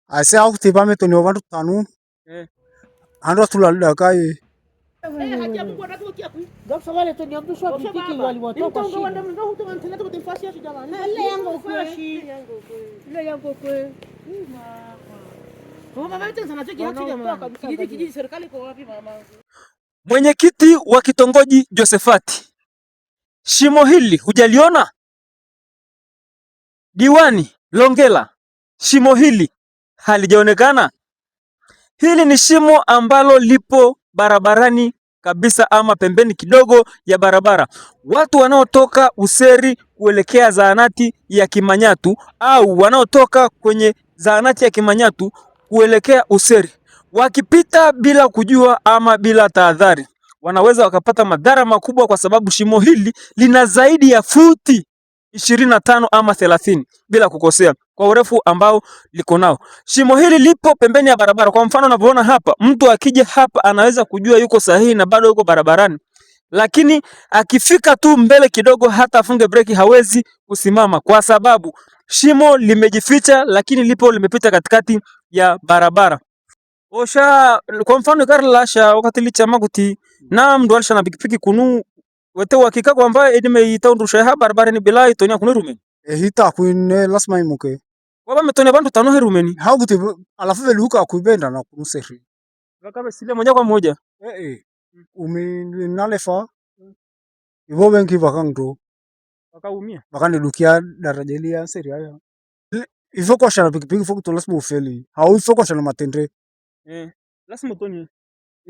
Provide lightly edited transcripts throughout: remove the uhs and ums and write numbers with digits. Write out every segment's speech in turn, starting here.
ase akutipa metoni vandu tanu ando tulala kai Mwenyekiti wa kitongoji Josephat, shimo hili hujaliona? Diwani Longela, shimo hili halijaonekana? Hili ni shimo ambalo lipo barabarani kabisa ama pembeni kidogo ya barabara. Watu wanaotoka Useri kuelekea zahanati ya Kimanyatu au wanaotoka kwenye zahanati ya Kimanyatu kuelekea Useri, wakipita bila kujua ama bila tahadhari, wanaweza wakapata madhara makubwa, kwa sababu shimo hili lina zaidi ya futi 25 ama 30 bila kukosea, kwa urefu ambao liko nao. Shimo hili lipo pembeni ya barabara. Kwa mfano unavyoona hapa, mtu akija hapa anaweza kujua yuko sahihi na bado yuko barabarani, lakini akifika tu mbele kidogo, hata afunge breki hawezi kusimama, kwa sababu shimo limejificha, lakini lipo limepita katikati ya barabara. Osha kwa mfano gari lasha wakati lichama kuti na mndu alisha na pikipiki kunu wete wakika kwamba edime itaundusha ha barabara ni bila itonya kunu rume hita kuine lasma imuke waba metone bantu tano herumeni hakuti alafu veluka kuibenda na kunuseri wakabe sile moja kwa moja umi nalefa ivo benki bakangdo wakaumia bakanilukia daraja lia seri haya ifo kwa shana pikipiki fo kutola lasma ufeli hau ifo kwa shana matendre lasma toni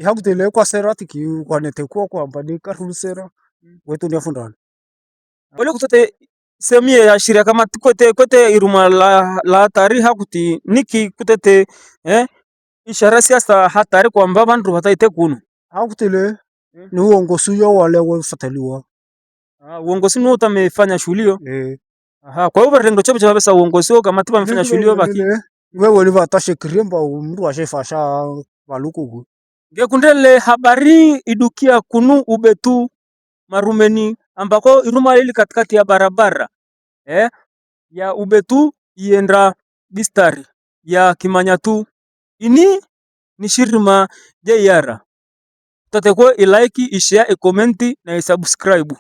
hakuti le kwa sera tiki kwa nete kwa mbani karulu sera wetu ni afundana ole kutote semie ya shiria kama kote iruma la hatari hakuti niki kutete ishara siasa hatari kwamba bantu bataite kuno hakuti le ni uongozi yo wale wafataliwa uongozi ndio utamefanya shughuli hiyo kwa hiyo rendo chobe cha pesa uongozi wao kama tiba mfanya shughuli hiyo baki wewe uliva tashe kiremba mtu ashefasha baluku ngekundele habari idukia kunu ubetu marumeni ambako iruma lili katikati ya barabara ya ubetu iendra bistari ya Kimanyatu ini ni shirima jayara tatekwe ilaiki ishare ikomenti na isubscribe.